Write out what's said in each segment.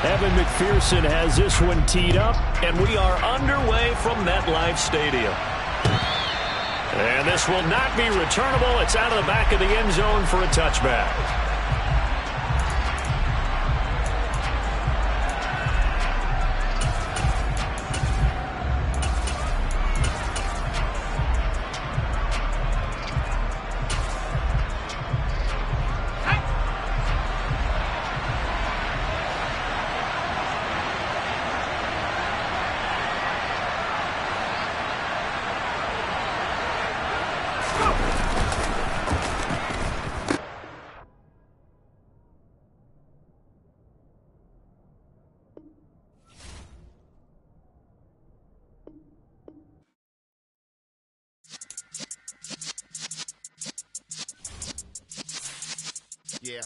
Evan McPherson has this one teed up, and we are underway from MetLife Stadium. And this will not be returnable. It's out of the back of the end zone for a touchback. Yeah.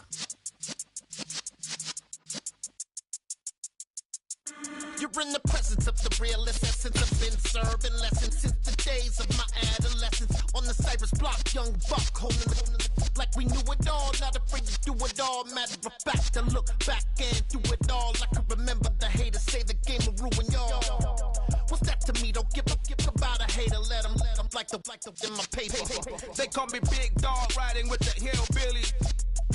You're in the presence of the realest essence. I've been serving lessons since the days of my adolescence. On the Cypress block, young buck holding the like we knew it all. Not afraid to do it all. Matter of fact, to look back and do it all. I can remember the haters say the game will ruin y'all. What's that to me? Don't give about a hater. Let them like the in my paper. They call me Big Dog, riding with the hillbilly.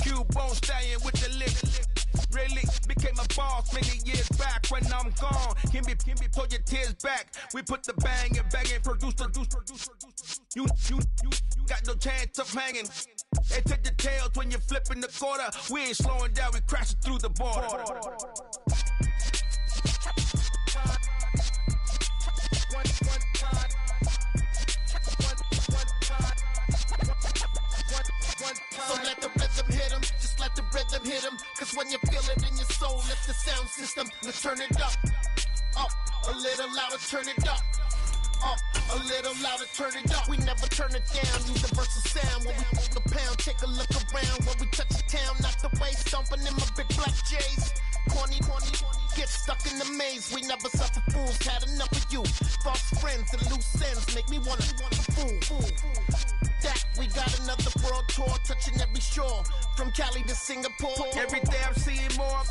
Q-Bone stallion with the lip. Really became a boss many years back. When I'm gone, can be pull your tears back. We put the bang and produce. You got no chance of hanging. They take the tails when you're flipping the quarter. We ain't slowing down, we crashing through the border. So let the rhythm hit him, just let the rhythm hit him. Cause when you feel it in your soul, lift the sound system. Let's turn it up, a little louder, turn it up. A little louder, turn it up. We never turn it down, universal sound. When we hold the pound, take a look around. When we touch the town, knock the way, stomping in my big black J's. Corny, get stuck in the maze. We never suffer fools, had enough of you. False friends and loose ends make me wanna fool. That we got another world tour, touching every shore, from Cali to Singapore. Every day I'm seeing more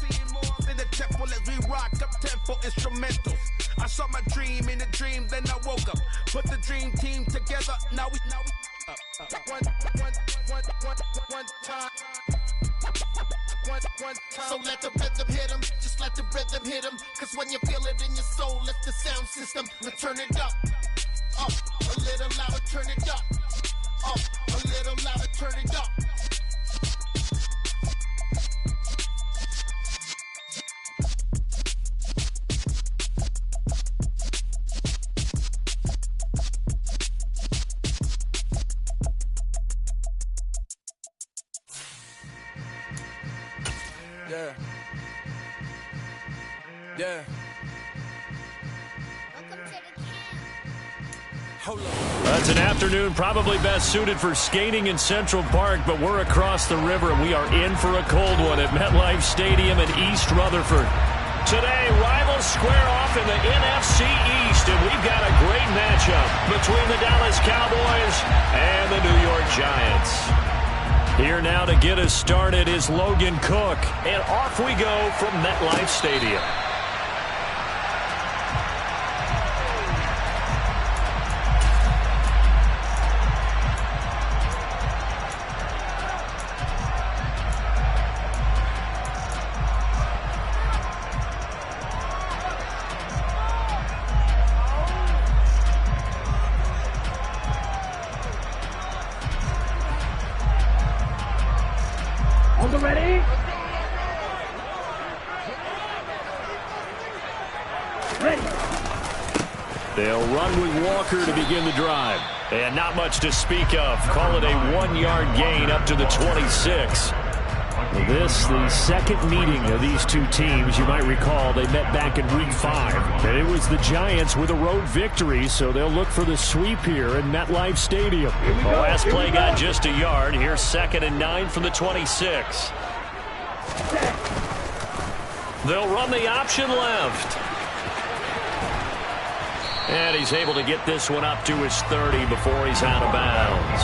in the temple as we rock up tempo instrumentals. I saw my dream in a dream, then I woke up. Put the dream team together. Now we one time. So let the rhythm hit him, just let the rhythm hit him. Cause when you feel it in your soul, lift the sound system. Now turn it up, a little louder, turn it up. A little louder, turn it up. Yeah. That's an afternoon probably best suited for skating in Central Park, but we're across the river and we are in for a cold one at MetLife Stadium in East Rutherford. Today, rivals square off in the NFC East, and we've got a great matchup between the Dallas Cowboys and the New York Giants. Here now to get us started is Logan Cook, and off we go from MetLife Stadium. Ready? Ready. They'll run with Walker to begin the drive. And not much to speak of. Call it a 1-yard gain up to the 26. This, the second meeting of these two teams. You might recall they met back in Week 5. And it was the Giants with a road victory, so they'll look for the sweep here in MetLife Stadium. The last play got just a yard. Here's 2nd and 9 from the 26. They'll run the option left. And he's able to get this one up to his 30 before he's out of bounds.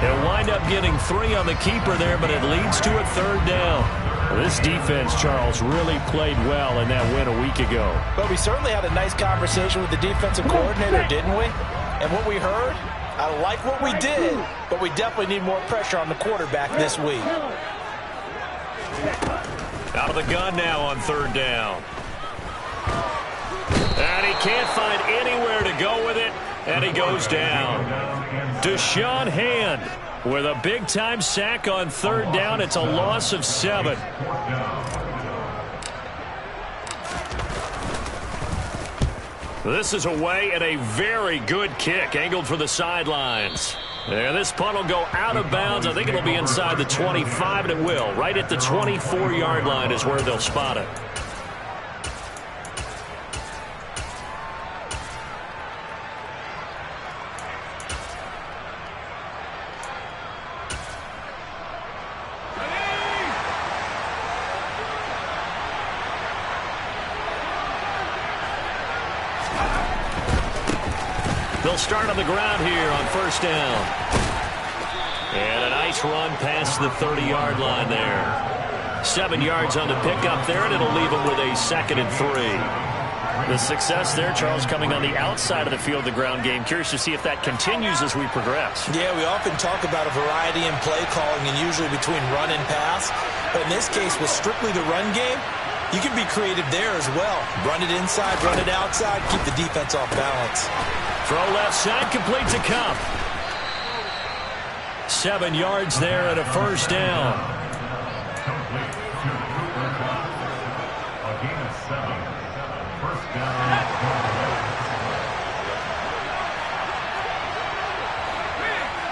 He'll wind up getting 3 on the keeper there, but it leads to a 3rd down. This defense, Charles, really played well in that win a week ago. But we certainly had a nice conversation with the defensive coordinator, didn't we? And what we heard, I like what we did, but we definitely need more pressure on the quarterback this week. Out of the gun now on 3rd down. And he can't find anywhere to go with it, and he goes down. Deshaun Hand with a big-time sack on 3rd down. It's a loss of 7. This is away and a very good kick, angled for the sidelines. And this punt will go out of bounds. I think it'll be inside the 25, and it will. Right at the 24-yard line is where they'll spot it. They'll start on the ground here on 1st down. And a nice run past the 30-yard line there. 7 yards on the pickup there, and it'll leave them with a 2nd and 3. The success there, Charles, coming on the outside of the field, the ground game. Curious to see if that continues as we progress. Yeah, we often talk about a variety in play calling and usually between run and pass. But in this case, with strictly the run game, you can be creative there as well. Run it inside, run it outside, keep the defense off balance. Throw left side, complete to Cup. 7 yards there at a 1st down.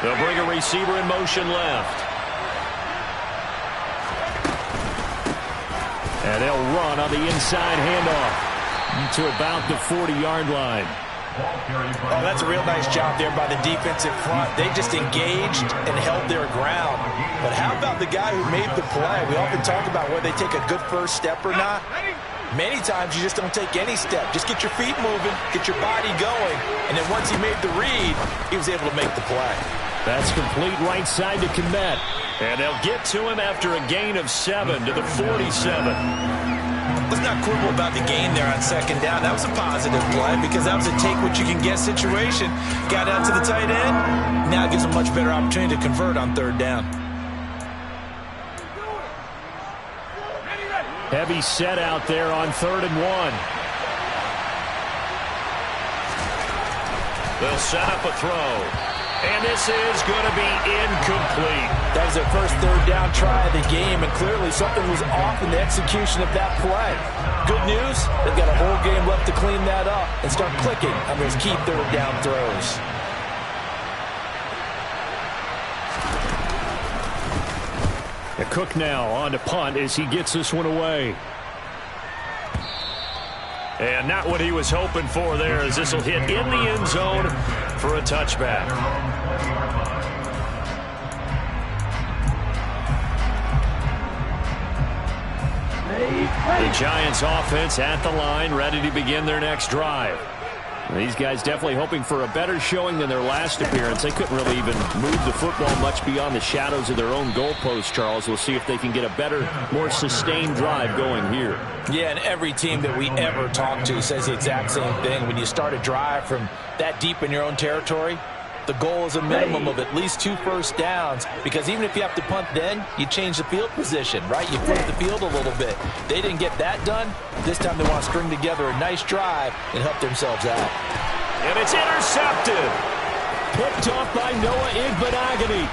They'll bring a receiver in motion left. And they'll run on the inside handoff to about the 40-yard line. Oh, that's a real nice job there by the defensive front. They just engaged and held their ground. But how about the guy who made the play? We often talk about whether they take a good first step or not. Many times you just don't take any step. Just get your feet moving, get your body going, and then once he made the read, he was able to make the play. That's complete right side to Kmet. And they'll get to him after a gain of 7 to the 47. Let's not quibble about the gain there on 2nd down. That was a positive play because that was a take-what-you-can-get situation. Got out to the tight end. Now it gives a much better opportunity to convert on 3rd down. Heavy set out there on 3rd and 1. They'll set up a throw. And this is going to be incomplete. That was their first 3rd down try of the game, and clearly something was off in the execution of that play. Good news, they've got a whole game left to clean that up and start clicking on those key 3rd down throws. The Cook now on to punt as he gets this one away. And not what he was hoping for there, as this will hit in the end zone for a touchback. The Giants offense at the line, ready to begin their next drive. These guys definitely hoping for a better showing than their last appearance. They couldn't really even move the football much beyond the shadows of their own goalpost, Charles. We'll see if they can get a better, more sustained drive going here. Yeah, and every team that we ever talk to says the exact same thing. When you start a drive from that deep in your own territory, the goal is a minimum of at least 2 first downs, because even if you have to punt then, you change the field position, right? You flip the field a little bit. They didn't get that done. This time they want to string together a nice drive and help themselves out. And it's intercepted. Picked off by Noah Igbenogany.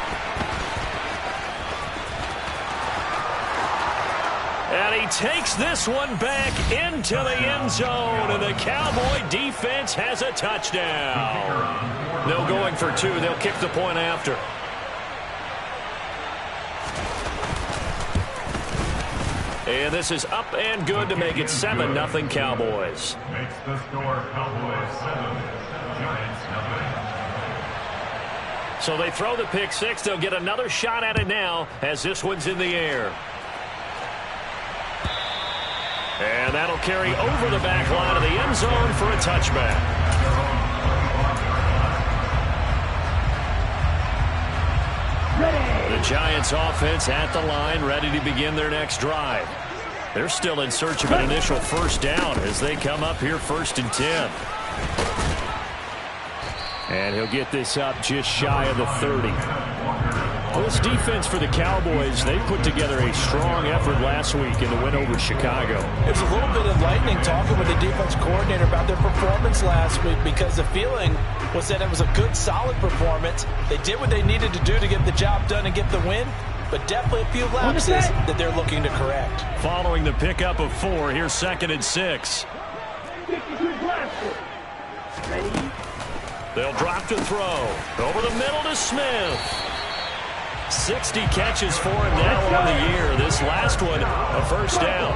And he takes this one back into the end zone, and the Cowboy defense has a touchdown. They're going for 2. They'll kick the point after. And this is up and good to make it 7-0 Cowboys. Makes the score Cowboys 7, Giants 9. So they throw the pick 6. They'll get another shot at it now as this one's in the air. And that'll carry over the back line of the end zone for a touchback. Giants offense at the line, ready to begin their next drive. They're still in search of an initial first down as they come up here 1st and 10. And he'll get this up just shy of the 30. Well, this defense for the Cowboys, they put together a strong effort last week in the win over Chicago. It was a little bit enlightening talking with the defense coordinator about their performance last week, because the feeling was that it was a good, solid performance. They did what they needed to do to get the job done and get the win, but definitely a few lapses that they're looking to correct. Following the pickup of 4, here's 2nd and 6. They'll drop to throw. Over the middle to Smith. 60 catches for him now on the year. This last one, a first down.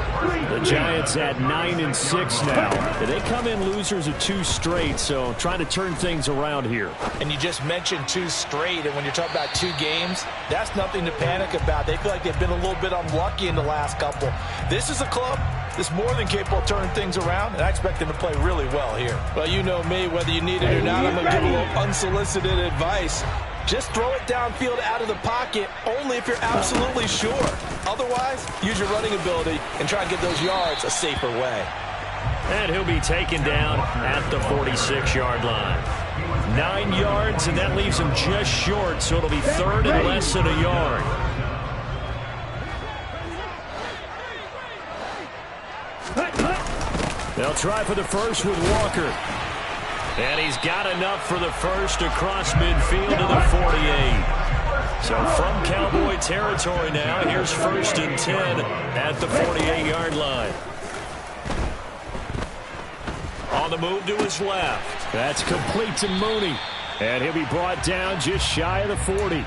The Giants at 9 and 6 now. They come in losers of 2 straight, so trying to turn things around here. And you just mentioned 2 straight, and when you're talking about 2 games, that's nothing to panic about. They feel like they've been a little bit unlucky in the last couple. This is a club that's more than capable of turning things around, and I expect them to play really well here. Well, you know me, whether you need it or not, I'm going to give a little unsolicited advice. Just throw it downfield out of the pocket only if you're absolutely sure. Otherwise, use your running ability and try and get those yards a safer way. And he'll be taken down at the 46-yard line. 9 yards, and that leaves him just short, so it'll be 3rd and less than a yard. They'll try for the first with Walker. And he's got enough for the first across midfield to the 48. So from Cowboy territory now, here's 1st and 10 at the 48-yard line. On the move to his left. That's complete to Mooney. And he'll be brought down just shy of the 40.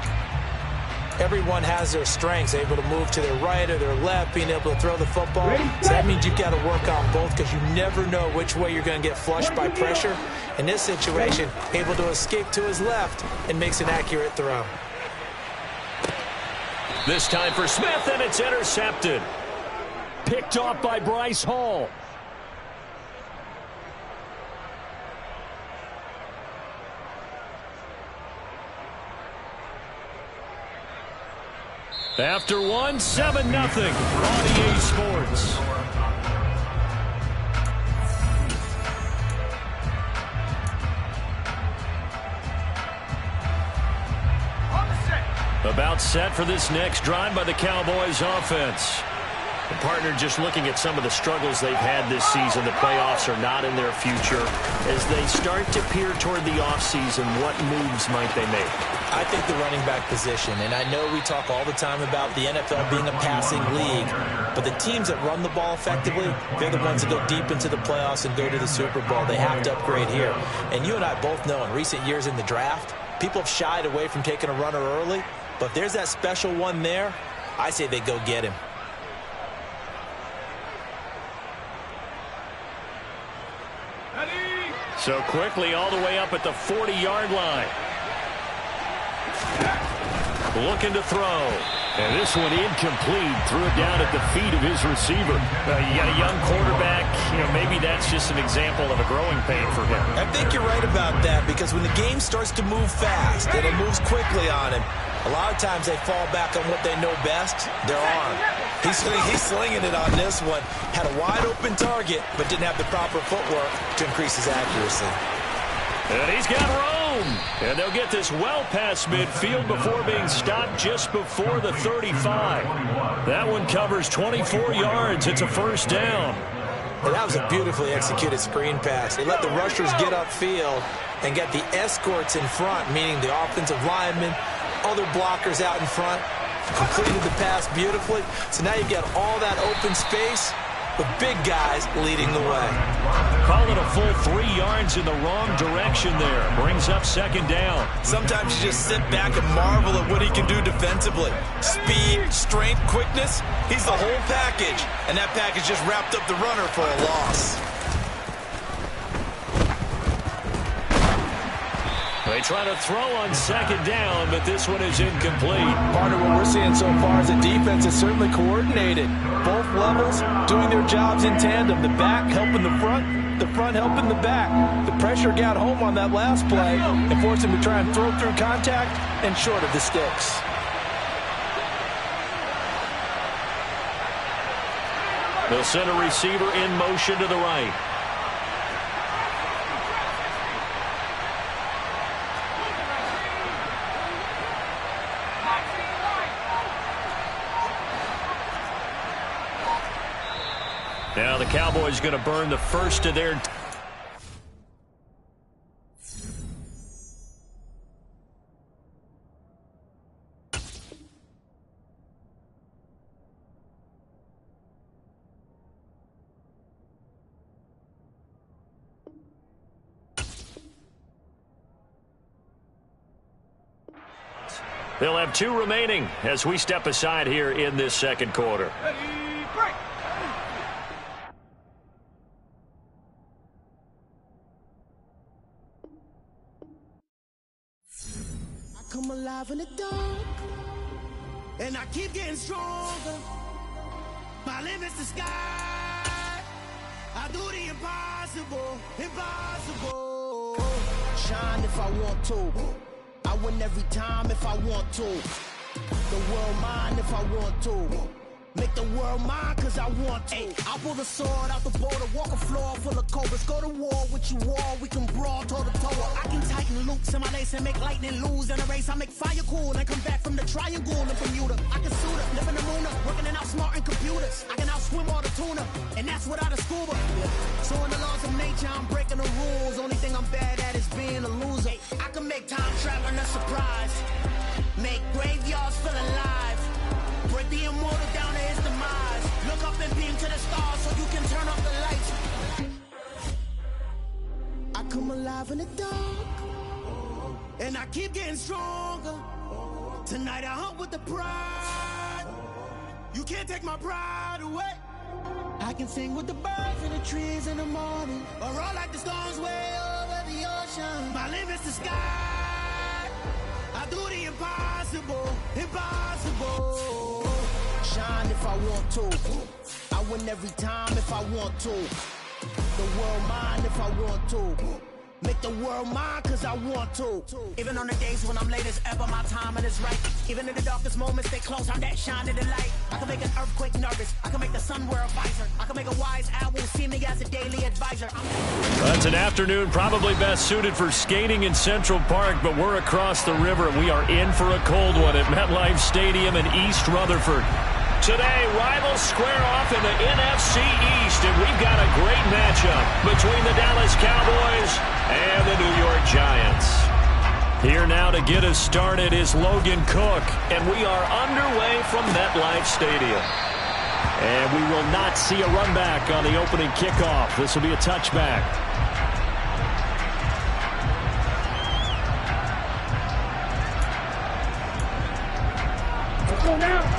Everyone has their strengths, able to move to their right or their left, being able to throw the football. So that means you've got to work on both, because you never know which way you're going to get flushed by pressure. In this situation, able to escape to his left and makes an accurate throw. This time for Smith, and it's intercepted. Picked off by Bryce Hall. After 1, 7-0 on EA Sports. About set for this next drive by the Cowboys offense. The partner just looking at some of the struggles they've had this season. The playoffs are not in their future. As they start to peer toward the offseason, what moves might they make? I think the running back position, and I know we talk all the time about the NFL being a passing league, but the teams that run the ball effectively, they're the ones that go deep into the playoffs and go to the Super Bowl. They have to upgrade here. And you and I both know in recent years in the draft, people have shied away from taking a runner early, but if there's that special one there, I say they go get him. So quickly all the way up at the 40-yard line. Looking to throw. And this one incomplete. Threw it down at the feet of his receiver. You got a young quarterback. Maybe that's just an example of a growing pain for him. I think you're right about that, because when the game starts to move fast and it moves quickly on him, a lot of times they fall back on what they know best, their arm. He's slinging it on this one. Had a wide open target, but didn't have the proper footwork to increase his accuracy. And he's got room. And they'll get this well past midfield before being stopped just before the 35. That one covers 24 yards. It's a first down. And that was a beautifully executed screen pass. They let the rushers get upfield and get the escorts in front, meaning the offensive linemen, other blockers out in front. Completed the pass beautifully. So now you've got all that open space with big guys leading the way. Call it a full 3 yards in the wrong direction there. Brings up second down. Sometimes you just sit back and marvel at what he can do defensively. Speed, strength, quickness. He's the whole package. And that package just wrapped up the runner for a loss. They try to throw on second down, but this one is incomplete. Part of what we're seeing so far is the defense is certainly coordinated. Both levels doing their jobs in tandem. The back helping the front helping the back. The pressure got home on that last play and forced him to try and throw through contact and short of the sticks. They'll send a receiver in motion to the right. Now the Cowboys going to burn the first of their... They'll have 2 remaining as we step aside here in this second quarter. Come alive in the dark, and I keep getting stronger. My limit's the sky. I do the impossible, impossible. Shine if I want to. I win every time if I want to. The world mine if I want to. Make the world mine cause I want to. I'll pull the sword out the border, walk a floor full of cobras. Go to war with you all, we can brawl toe to toe. I can tighten loops in my lace and make lightning lose in a race. I make fire cool and come back from the triangle in Bermuda. I can suit up, live in the moon up, working and outsmarting computers. I can outswim all the tuna, and that's without a scuba. So in the laws of nature, I'm breaking the rules. Only thing I'm bad at is being a loser. I can make time traveling a surprise. Make graveyards feel alive. Break the immortal down to his demise. Look up and beam to the stars so you can turn off the lights. I come alive in the dark, and I keep getting stronger. Tonight I hunt with the pride. You can't take my pride away. I can sing with the birds and the trees in the morning, or roll like the storms way over the ocean. My limit's the sky. I do the impossible, impossible. Shine if I want to. I win every time if I want to. The world mine if I want to. Make the world mine cause I want to. Even on the days when I'm late as ever, my timing is right. Even in the darkest moments, stay close, I'm that shining the light. I can make an earthquake nervous. I can make the sun wear a visor. I can make a wise owl see me as a daily advisor. That's an afternoon probably best suited for skating in Central Park, but we're across the river and we are in for a cold one at MetLife Stadium in East Rutherford. Today, rivals square off in the NFC East, and we've got a great matchup between the Dallas Cowboys and the New York Giants. Here now to get us started is Logan Cook, and we are underway from MetLife Stadium. And we will not see a run back on the opening kickoff. This will be a touchback. Let's go now.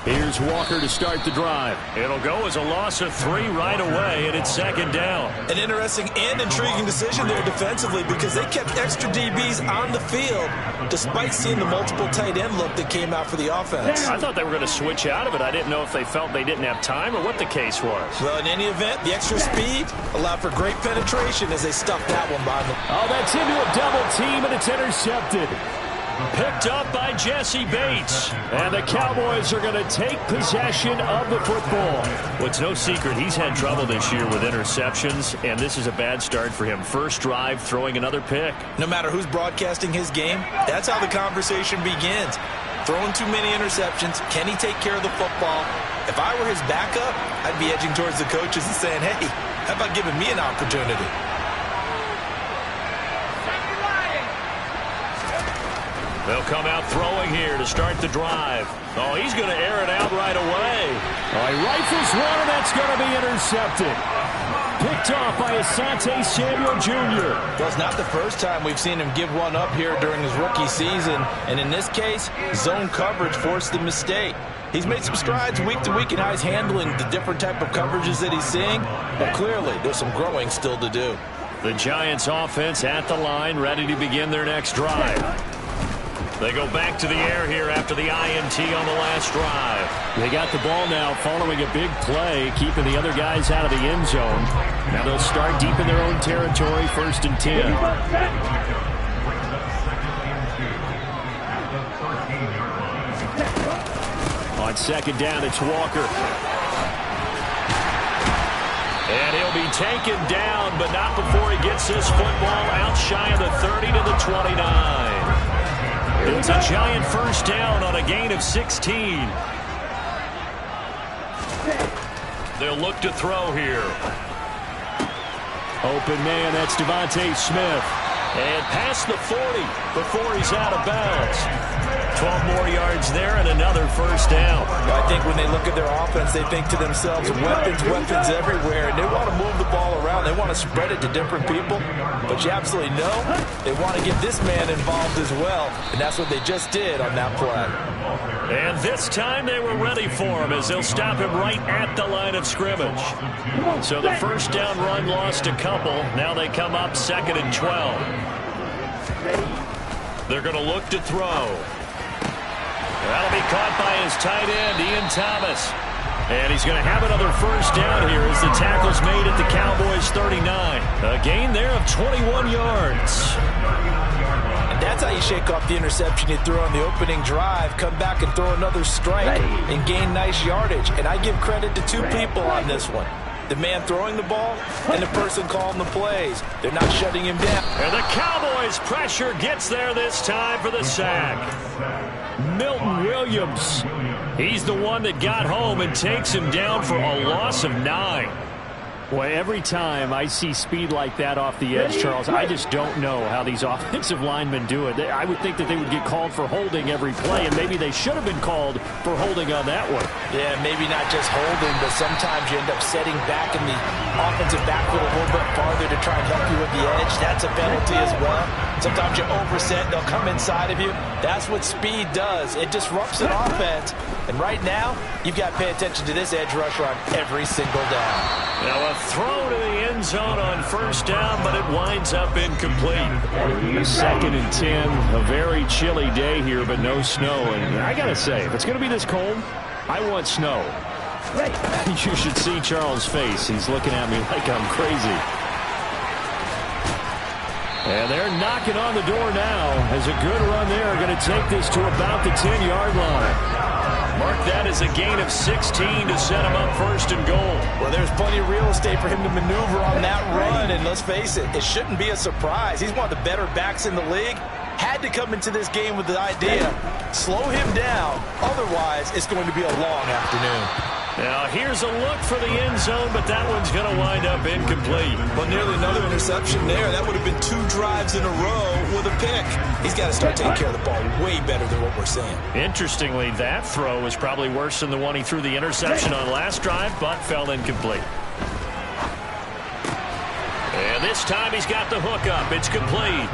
Here's Walker to start the drive. It'll go as a loss of 3 right away, and it's second down. An interesting and intriguing decision there defensively because they kept extra DBs on the field despite seeing the multiple tight end look that came out for the offense. I thought they were going to switch out of it. I didn't know if they felt they didn't have time or what the case was. Well, in any event, the extra speed allowed for great penetration as they stuffed that one behind them. Oh, that's into a double team, and it's intercepted. Picked up by Jesse Bates. And the Cowboys are going to take possession of the football. Well, it's no secret he's had trouble this year with interceptions, and this is a bad start for him. First drive, throwing another pick. No matter who's broadcasting his game, that's how the conversation begins. Throwing too many interceptions, can he take care of the football? If I were his backup, I'd be edging towards the coaches and saying, hey, how about giving me an opportunity? They'll come out throwing here to start the drive. Oh, he's going to air it out right away. Oh, he rifles one, and that's going to be intercepted. Picked off by Asante Samuel Jr. Well, it's not the first time we've seen him give one up here during his rookie season. And in this case, zone coverage forced the mistake. He's made some strides week to week in how he's handling the different type of coverages that he's seeing. But clearly, there's some growing still to do. The Giants offense at the line, ready to begin their next drive. They go back to the air here after the INT on the last drive. They got the ball now following a big play, keeping the other guys out of the end zone. Now they'll start deep in their own territory, 1st and 10. On second down, it's Walker. And he'll be taken down, but not before he gets this football out shy of the 30 to the 29. It's a giant first down on a gain of 16. They'll look to throw here. Open man, that's Devontae Smith. And past the 40 before he's out of bounds. 12 more yards there and another first down. I think when they look at their offense, they think to themselves, weapons everywhere, and they want to move the ball around. They want to spread it to different people, but you absolutely know they want to get this man involved as well, and that's what they just did on that play. And this time they were ready for him as they'll stop him right at the line of scrimmage. So the first down run lost a couple. Now they come up 2nd and 12. They're going to look to throw. That'll be caught by his tight end, Ian Thomas. And he's going to have another first down here as the tackle's made at the Cowboys' 39. A gain there of 21 yards. And that's how you shake off the interception you threw on the opening drive, come back and throw another strike and gain nice yardage. And I give credit to two people on this one. The man throwing the ball and the person calling the plays. They're not shutting him down. And the Cowboys' pressure gets there this time for the sack. Milton Williams. He's the one that got home and takes him down for a loss of 9. Well, every time I see speed like that off the edge, Charles, I just don't know how these offensive linemen do it. I would think that they would get called for holding every play, and maybe they should have been called for holding on that one. Yeah, maybe not just holding, but sometimes you end up setting back in the offensive backfield a little bit farther to try and help you with the edge. That's a penalty as well. Sometimes you overset, they'll come inside of you. That's what speed does. It disrupts an offense. And right now, you've got to pay attention to this edge rusher on every single down. Now a throw to the end zone on first down, but it winds up incomplete. 2nd and 10. A very chilly day here, but no snow. And I got to say, if it's going to be this cold, I want snow. You should see Charles' face. He's looking at me like I'm crazy. And they're knocking on the door now as a good run there. Going to take this to about the 10-yard line. Mark that as a gain of 16 to set him up 1st and goal. Well, there's plenty of real estate for him to maneuver on that run, and let's face it, it shouldn't be a surprise. He's one of the better backs in the league. Had to come into this game with the idea, slow him down, otherwise it's going to be a long afternoon. Now here's a look for the end zone, but that one's going to wind up incomplete. Well, nearly another interception there. That would have been 2 drives in a row with a pick. He's got to start taking care of the ball way better than what we're seeing. Interestingly, that throw was probably worse than the one he threw the interception on last drive, but fell incomplete. And this time he's got the hook up. It's complete.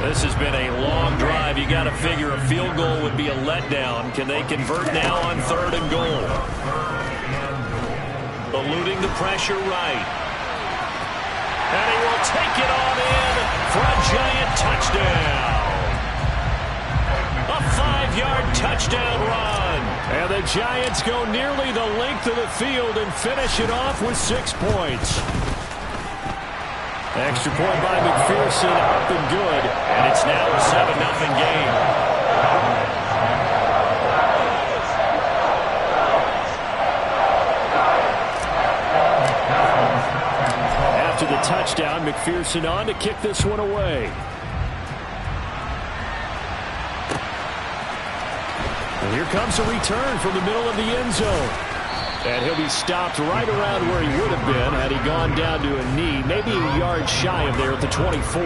This has been a long drive. You got to figure a field goal would be a letdown. Can they convert now on 3rd and goal? Eluding the pressure right. And he will take it on in for a giant touchdown. A 5-yard touchdown run. And the Giants go nearly the length of the field and finish it off with 6 points. Extra point by McPherson, up and good, and it's now a 7-0 game. After the touchdown, McPherson on to kick this one away. And here comes a return from the middle of the end zone. And he'll be stopped right around where he would have been had he gone down to a knee, maybe a yard shy of there at the 24.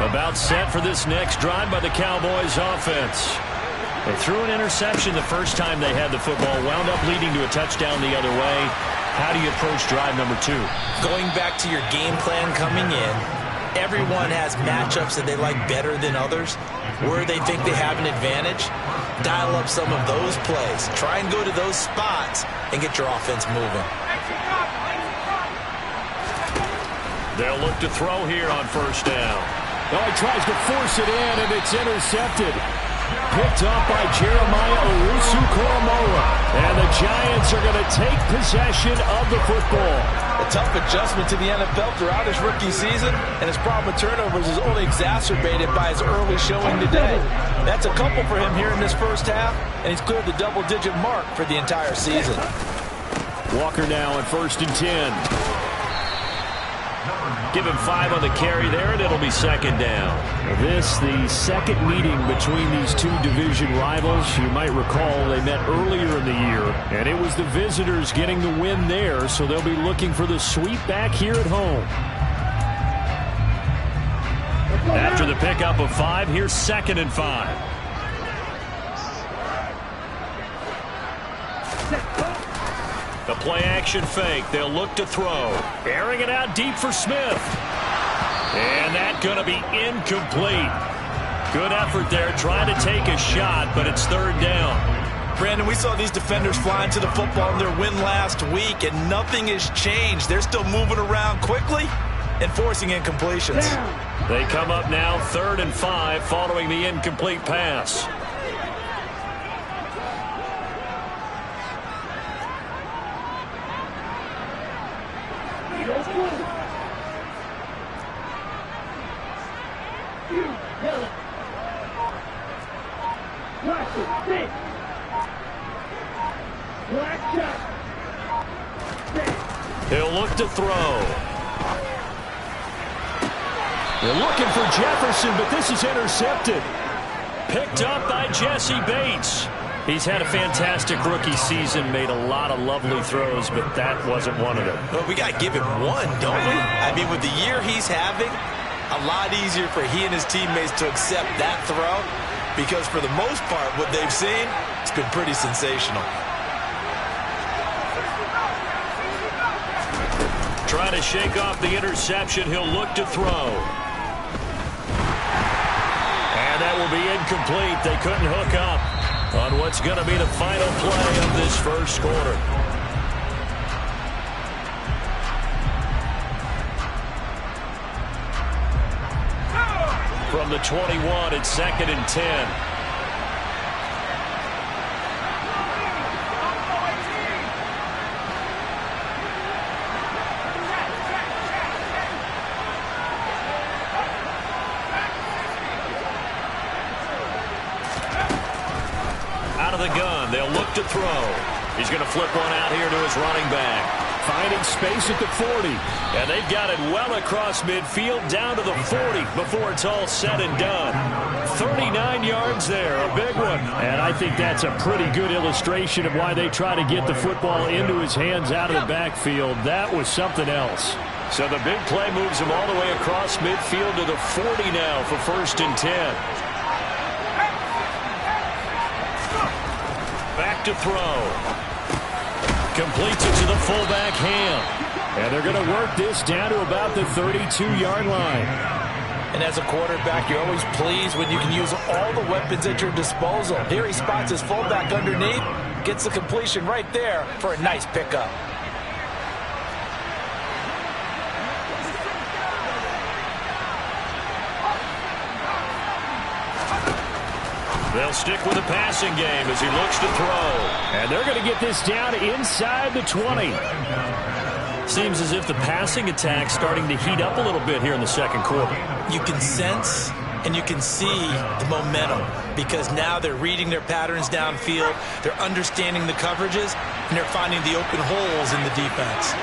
About set for this next drive by the Cowboys offense. They threw an interception the first time they had the football, wound up leading to a touchdown the other way. How do you approach drive number 2? Going back to your game plan coming in, everyone has matchups that they like better than others. Where they think they have an advantage, dial up some of those plays. Try and go to those spots and get your offense moving. They'll look to throw here on first down. Oh, he tries to force it in, and it's intercepted. Picked up by Jeremiah Owusu-Koramoah. And the Giants are going to take possession of the football. The tough adjustment to the NFL throughout his rookie season, and his problem with turnovers is only exacerbated by his early showing today. That's a couple for him here in this first half, and he's cleared the double-digit mark for the entire season. Walker now at 1st and 10. Give him 5 on the carry there, and it'll be 2nd down. This, the second meeting between these two division rivals. You might recall they met earlier in the year, and it was the visitors getting the win there, so they'll be looking for the sweep back here at home. After the pickup of 5, here's 2nd and 5. The play-action fake. They'll look to throw. Airing it out deep for Smith. And that's going to be incomplete. Good effort there trying to take a shot, but it's 3rd down. Brandon, we saw these defenders flying to the football in their win last week, and nothing has changed. They're still moving around quickly and forcing incompletions. They come up now 3rd and 5 following the incomplete pass. He'll look to throw. They're looking for Jefferson, but this is intercepted. Picked up by Jesse Bates. He's had a fantastic rookie season, made a lot of lovely throws, but that wasn't one of them. Well, we got to give him one, don't we? I mean, with the year he's having, a lot easier for he and his teammates to accept that throw, because for the most part, what they've seen, it's been pretty sensational. Trying to shake off the interception, he'll look to throw. And that will be incomplete. They couldn't hook up on what's going to be the final play of this first quarter. From the 21, it's 2nd and 10. Out of the gun, they'll look to throw. He's going to flip one out here to his running back. Finding space at the 40. And they've got it well across midfield down to the 40 before it's all said and done. 39 yards there, a big one. And I think that's a pretty good illustration of why they try to get the football into his hands out of the backfield. That was something else. So the big play moves him all the way across midfield to the 40 now for 1st and 10. Back to throw. Completes it to the fullback, Ham. And they're going to work this down to about the 32-yard line. And as a quarterback, you're always pleased when you can use all the weapons at your disposal. Here he spots his fullback underneath, gets the completion right there for a nice pickup. They'll stick with the passing game as he looks to throw. And they're going to get this down inside the 20. Seems as if the passing attack's starting to heat up a little bit here in the second quarter. You can sense and you can see the momentum because now they're reading their patterns downfield, they're understanding the coverages, and they're finding the open holes in the defense.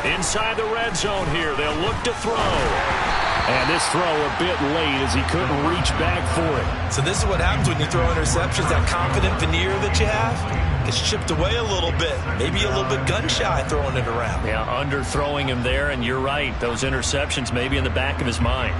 Inside the red zone here, they'll look to throw. And this throw a bit late as he couldn't reach back for it. So this is what happens when you throw interceptions. That confident veneer that you have gets chipped away a little bit. Maybe a little bit gun-shy throwing it around. Yeah, underthrowing him there, and you're right. Those interceptions may be in the back of his mind.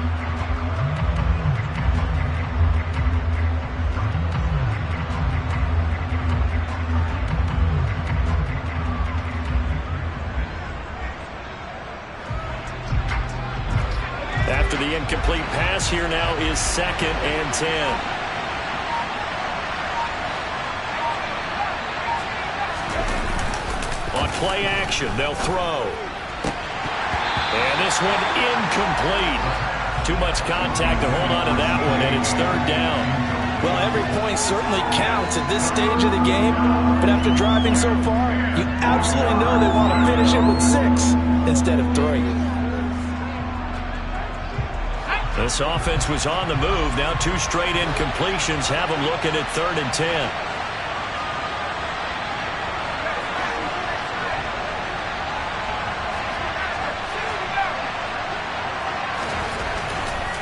After the incomplete pass, here now is 2nd and 10. On play action, they'll throw. this one incomplete. Too much contact to hold on to that one, and it's third down. Well, every point certainly counts at this stage of the game, but after driving so far, you absolutely know they want to finish it with 6 instead of 3. This offense was on the move. Now 2 straight incompletions have them looking at 3rd and 10.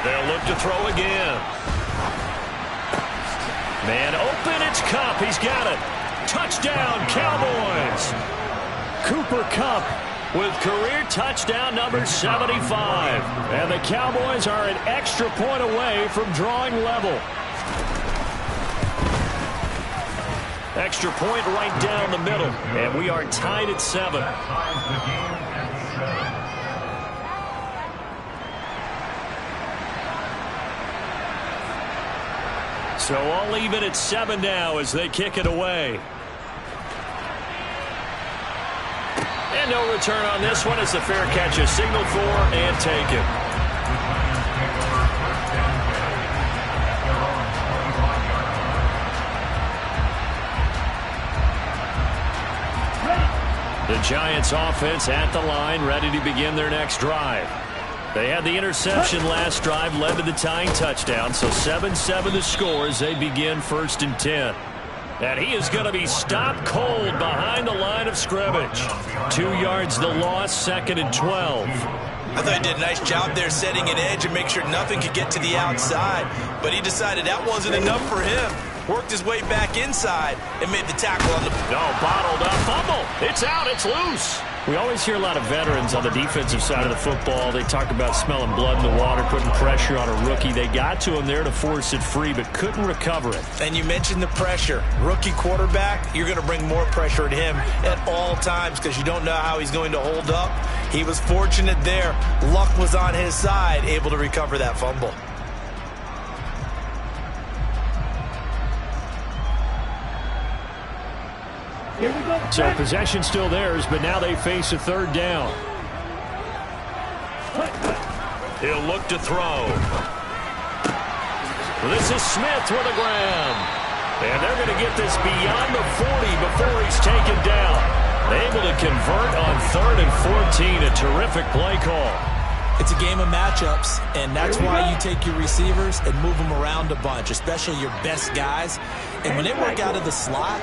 They'll look to throw again. Man open, it's Kupp. He's got it. Touchdown, Cowboys. Cooper Kupp with career touchdown number 75. And the Cowboys are an extra point away from drawing level. Extra point right down the middle. And we are tied at 7. So all even at 7 now as they kick it away. And no return on this one as the fair catch is signaled for and taken. The Giants offense at the line, ready to begin their next drive. They had the interception last drive, led to the tying touchdown, so 7-7 the score as they begin 1st and 10. And he is going to be stopped cold behind the line of scrimmage. 2 yards the loss, 2nd and 12. I thought he did a nice job there setting an edge and make sure nothing could get to the outside, but he decided that wasn't enough for him. Worked his way back inside and made the tackle on the... Bottled up fumble. It's out. It's loose. We always hear a lot of veterans on the defensive side of the football. They talk about smelling blood in the water, putting pressure on a rookie. They got to him there to force it free, but couldn't recover it. And you mentioned the pressure. Rookie quarterback, you're going to bring more pressure at him at all times because you don't know how he's going to hold up. He was fortunate there. Luck was on his side, able to recover that fumble. So possession still theirs, but now they face a 3rd down. He'll look to throw. This is Smith with a grab. And they're going to get this beyond the 40 before he's taken down. Able to convert on 3rd and 14. A terrific play call. It's a game of matchups, and that's why you take your receivers and move them around a bunch, especially your best guys. And when they work out of the slot,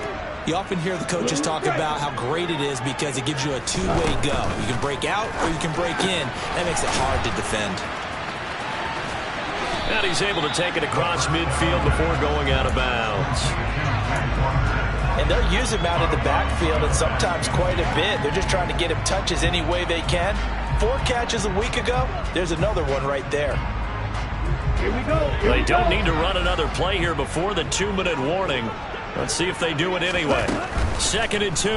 you often hear the coaches talk about how great it is because it gives you a two-way go. You can break out or you can break in. That makes it hard to defend. And he's able to take it across midfield before going out of bounds. And they'll use him out of the backfield and sometimes quite a bit. They're just trying to get him touches any way they can. 4 catches a week ago. There's another one right there. Here we go. They don't need to run another play here before the 2-minute warning. Let's see if they do it anyway. 2nd and 2.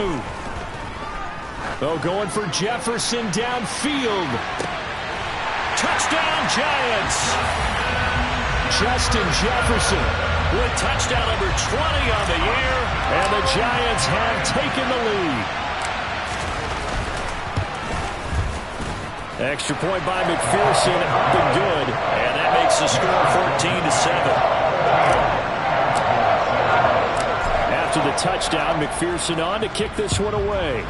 Oh, going for Jefferson downfield. Touchdown, Giants. Justin Jefferson with touchdown number 20 on the year, and the Giants have taken the lead. Extra point by McPherson, up and good, and that makes the score 14-7. After the touchdown, McPherson on to kick this one away.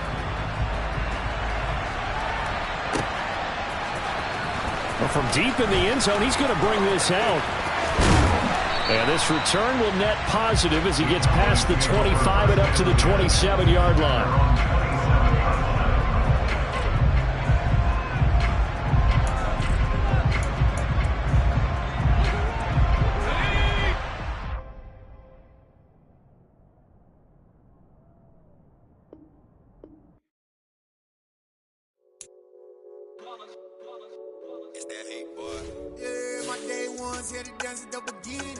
Well, from deep in the end zone, he's going to bring this out. And this return will net positive as he gets past the 25 and up to the 27-yard line. Yeah, my day ones here to dance at the beginning.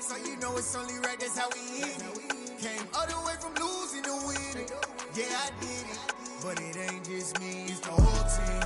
So you know it's only right, that's how we eat it. Came all the way from losing to winning. Yeah, I did it. But it ain't just me, it's the whole team.